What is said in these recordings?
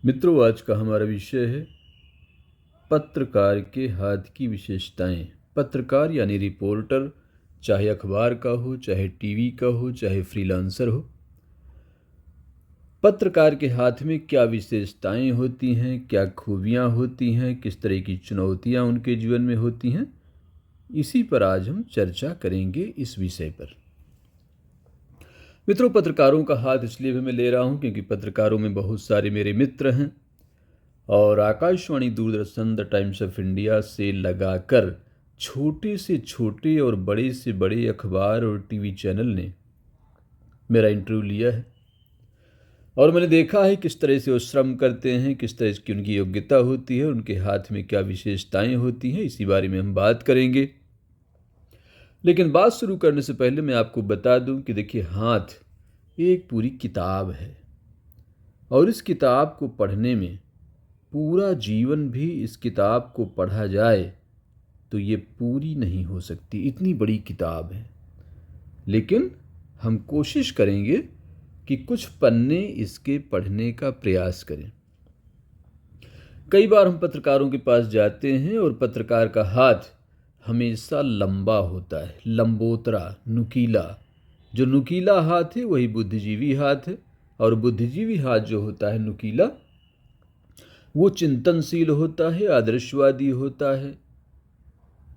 मित्रों, आज का हमारा विषय है पत्रकार के हाथ की विशेषताएं। पत्रकार यानी रिपोर्टर, चाहे अखबार का हो, चाहे टीवी का हो, चाहे फ्रीलांसर हो, पत्रकार के हाथ में क्या विशेषताएं होती हैं, क्या खूबियां होती हैं, किस तरह की चुनौतियां उनके जीवन में होती हैं, इसी पर आज हम चर्चा करेंगे इस विषय पर। मित्रों, पत्रकारों का हाथ इसलिए भी मैं ले रहा हूं क्योंकि पत्रकारों में बहुत सारे मेरे मित्र हैं और Akashvani, Doordarshan, the times of India से लगाकर छोटे से छोटे और बड़े से बड़े अखबार और टीवी चैनल ने मेरा इंटरव्यू लिया है और मैंने देखा है किस तरह से वो श्रम करते हैं, किस तरह की उनकी योग्यता होती है, उनके हाथ में क्या विशेषताएं होती हैं। इसी बारे में हम बात करेंगे। लेकिन बात शुरू करने से पहले मैं आपको बता दूं कि देखिए, हाथ एक पूरी किताब है और इस किताब को पढ़ने में पूरा जीवन भी इस किताब को पढ़ा जाए तो ये पूरी नहीं हो सकती, इतनी बड़ी किताब है। लेकिन हम कोशिश करेंगे कि कुछ पन्ने इसके पढ़ने का प्रयास करें। कई बार हम पत्रकारों के पास जाते हैं और पत्रकार का हाथ हमेशा लंबा होता है, लंबोतरा, नुकीला। जो नुकीला हाथ है वही बुद्धिजीवी हाथ है और बुद्धिजीवी हाथ जो होता है नुकीला, वो चिंतनशील होता है, आदर्शवादी होता है,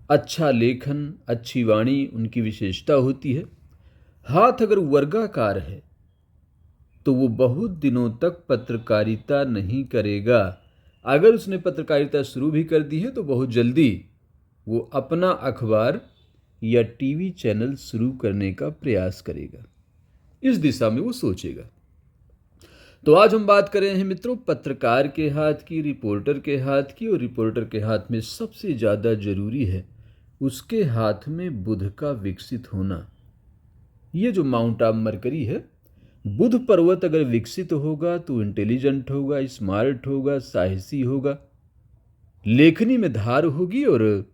अच्छा लेखन, अच्छी वाणी उनकी विशेषता होती है। हाथ अगर वर्गाकार है तो वो बहुत दिनों तक पत्रकारिता नहीं करेगा। अगर उसने पत्रकारिता शुरू भी कर दी है तो बहुत जल्दी वो अपना अखबार या टीवी चैनल शुरू करने का प्रयास करेगा। इस दिशा में वो सोचेगा। तो आज हम बात कर रहे हैं मित्रों पत्रकार के हाथ की, रिपोर्टर के हाथ की। और रिपोर्टर के हाथ में सबसे ज़्यादा जरूरी है उसके हाथ में बुध का विकसित होना। ये जो माउंट आबू मरकरी है, बुध पर्वत अगर विकसित होगा तो इंटेलिजेंट होगा, स्मार्ट होगा, साहसी होगा, लेखनी में धार होगी और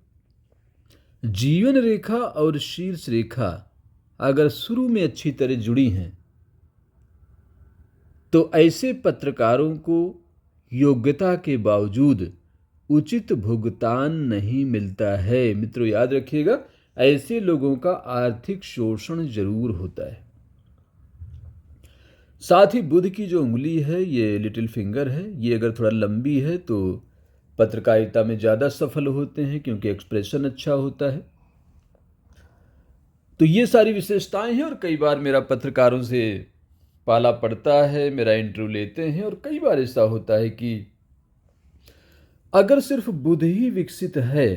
जीवन रेखा और शीर्ष रेखा अगर शुरू में अच्छी तरह जुड़ी हैं तो ऐसे पत्रकारों को योग्यता के बावजूद उचित भुगतान नहीं मिलता है। मित्रों, याद रखिएगा, ऐसे लोगों का आर्थिक शोषण जरूर होता है। साथ ही बुध की जो उंगली है, ये लिटिल फिंगर है, ये अगर थोड़ा लंबी है तो पत्रकारिता में ज़्यादा सफल होते हैं क्योंकि एक्सप्रेशन अच्छा होता है। तो ये सारी विशेषताएं हैं और कई बार मेरा पत्रकारों से पाला पड़ता है, मेरा इंटरव्यू लेते हैं और कई बार ऐसा होता है कि अगर सिर्फ बुध ही विकसित है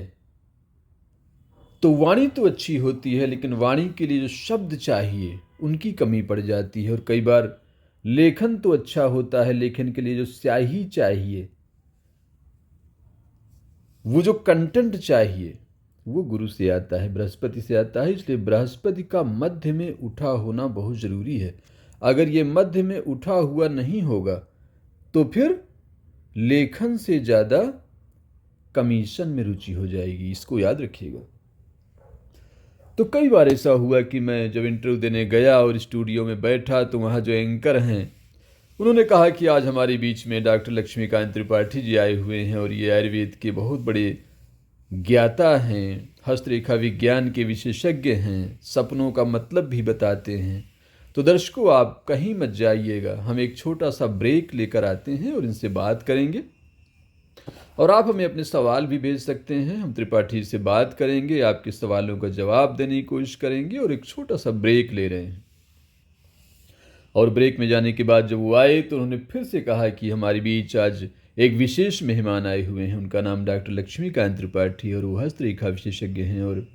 तो वाणी तो अच्छी होती है, लेकिन वाणी के लिए जो शब्द चाहिए उनकी कमी पड़ जाती है। और कई बार लेखन तो अच्छा होता है, लेखन के लिए जो स्याही चाहिए, वो जो कंटेंट चाहिए, वो गुरु से आता है, बृहस्पति से आता है। इसलिए बृहस्पति का मध्य में उठा होना बहुत जरूरी है। अगर ये मध्य में उठा हुआ नहीं होगा तो फिर लेखन से ज़्यादा कमीशन में रुचि हो जाएगी, इसको याद रखिएगा। तो कई बार ऐसा हुआ कि मैं जब इंटरव्यू देने गया और स्टूडियो में बैठा तो वहाँ जो एंकर हैं उन्होंने कहा कि आज हमारे बीच में डॉक्टर लक्ष्मीकांत त्रिपाठी जी आए हुए हैं और ये आयुर्वेद के बहुत बड़े ज्ञाता हैं, हस्तरेखा विज्ञान के विशेषज्ञ हैं, सपनों का मतलब भी बताते हैं। तो दर्शकों, आप कहीं मत जाइएगा, हम एक छोटा सा ब्रेक लेकर आते हैं और इनसे बात करेंगे और आप हमें अपने सवाल भी भेज सकते हैं। हम त्रिपाठी से बात करेंगे, आपके सवालों का जवाब देने की कोशिश करेंगे और एक छोटा सा ब्रेक ले रहे हैं। और ब्रेक में जाने के बाद जब वो आए तो उन्होंने फिर से कहा कि हमारे बीच आज एक विशेष मेहमान आए हुए हैं। उनका नाम डॉक्टर लक्ष्मीकांत त्रिपाठी और वो हस्तरेखा विशेषज्ञ हैं और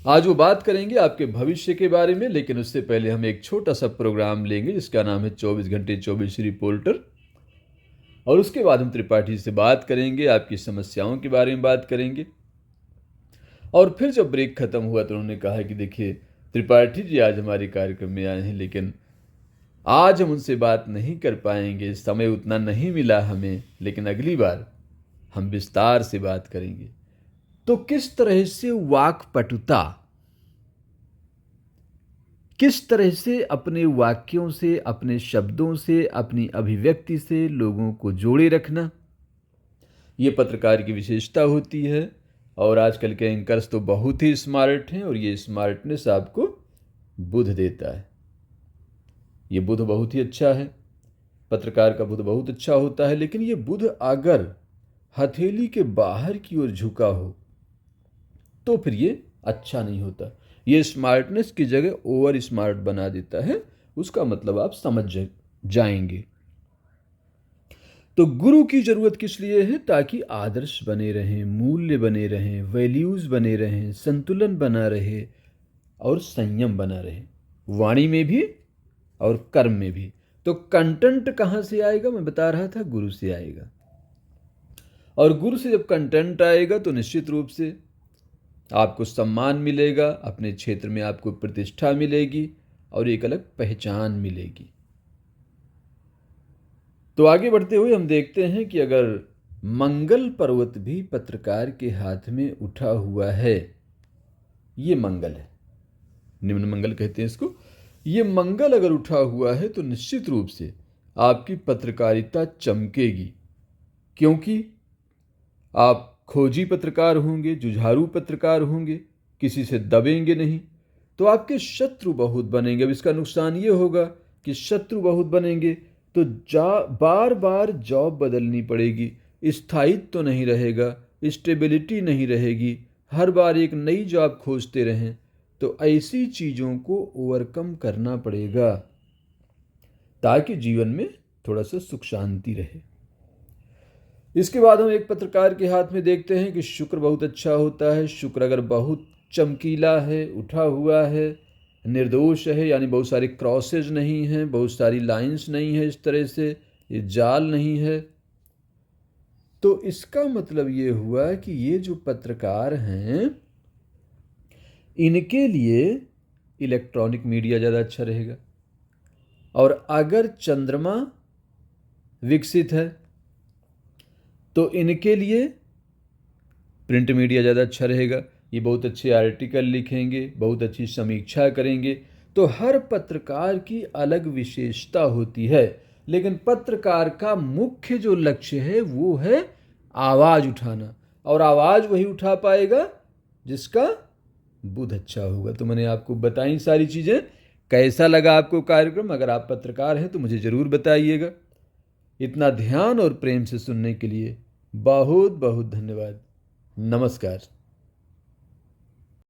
आज वो बात करेंगे आपके भविष्य के बारे में। लेकिन उससे पहले हम एक छोटा सा प्रोग्राम लेंगे जिसका नाम है 24 घंटे 24 रिपोर्टर। और उसके बाद हम त्रिपाठी से बात करेंगे, आपकी समस्याओं के बारे में बात करेंगे। और फिर जब ब्रेक खत्म हुआ तो उन्होंने कहा कि देखिए, त्रिपाठी जी आज हमारे कार्यक्रम में आए हैं, लेकिन आज हम उनसे बात नहीं कर पाएंगे, समय उतना नहीं मिला हमें, लेकिन अगली बार हम विस्तार से बात करेंगे। तो किस तरह से वाक्पटुता किस तरह से अपने वाक्यों से, अपने शब्दों से, अपनी अभिव्यक्ति से लोगों को जोड़े रखना, ये पत्रकार की विशेषता होती है। और आजकल के एंकर्स तो बहुत ही स्मार्ट हैं और ये स्मार्टनेस आपको बुध देता है। ये बुध बहुत ही अच्छा है, पत्रकार का बुध बहुत अच्छा होता है। लेकिन ये बुध अगर हथेली के बाहर की ओर झुका हो तो फिर ये अच्छा नहीं होता। ये स्मार्टनेस की जगह ओवर स्मार्ट बना देता है। उसका मतलब आप समझ जाएंगे। तो गुरु की जरूरत किस लिए है? ताकि आदर्श बने रहें, मूल्य बने रहें, वैल्यूज बने रहें, संतुलन बना रहे और संयम बना रहे, वाणी में भी और कर्म में भी। तो कंटेंट कहाँ से आएगा? मैं बता रहा था, गुरु से आएगा। और गुरु से जब कंटेंट आएगा तो निश्चित रूप से आपको सम्मान मिलेगा, अपने क्षेत्र में आपको प्रतिष्ठा मिलेगी और एक अलग पहचान मिलेगी। तो आगे बढ़ते हुए हम देखते हैं कि अगर मंगल पर्वत भी पत्रकार के हाथ में उठा हुआ है, ये मंगल है, निम्न मंगल कहते हैं इसको, ये मंगल अगर उठा हुआ है तो निश्चित रूप से आपकी पत्रकारिता चमकेगी। क्योंकि आप खोजी पत्रकार होंगे, जुझारू पत्रकार होंगे, किसी से दबेंगे नहीं। तो आपके शत्रु बहुत बनेंगे। अब इसका नुकसान ये होगा कि शत्रु बहुत बनेंगे तो बार बार जॉब बदलनी पड़ेगी, स्थायित्व तो नहीं रहेगा, स्टेबिलिटी नहीं रहेगी, हर बार एक नई जॉब खोजते रहें। तो ऐसी चीज़ों को ओवरकम करना पड़ेगा ताकि जीवन में थोड़ा सा सुख शांति रहे। इसके बाद हम एक पत्रकार के हाथ में देखते हैं कि शुक्र बहुत अच्छा होता है। शुक्र अगर बहुत चमकीला है, उठा हुआ है, निर्दोष है, यानी बहुत सारे क्रॉसेज नहीं हैं, बहुत सारी लाइंस नहीं है, इस तरह से ये जाल नहीं है, तो इसका मतलब ये हुआ कि ये जो पत्रकार हैं इनके लिए इलेक्ट्रॉनिक मीडिया ज़्यादा अच्छा रहेगा। और अगर चंद्रमा विकसित है तो इनके लिए प्रिंट मीडिया ज़्यादा अच्छा रहेगा। ये बहुत अच्छे आर्टिकल लिखेंगे, बहुत अच्छी समीक्षा करेंगे। तो हर पत्रकार की अलग विशेषता होती है, लेकिन पत्रकार का मुख्य जो लक्ष्य है वो है आवाज़ उठाना। और आवाज़ वही उठा पाएगा जिसका बुध अच्छा होगा। तो मैंने आपको बताई सारी चीज़ें। कैसा लगा आपको कार्यक्रम? अगर आप पत्रकार हैं तो मुझे ज़रूर बताइएगा। इतना ध्यान और प्रेम से सुनने के लिए बहुत बहुत धन्यवाद। नमस्कार।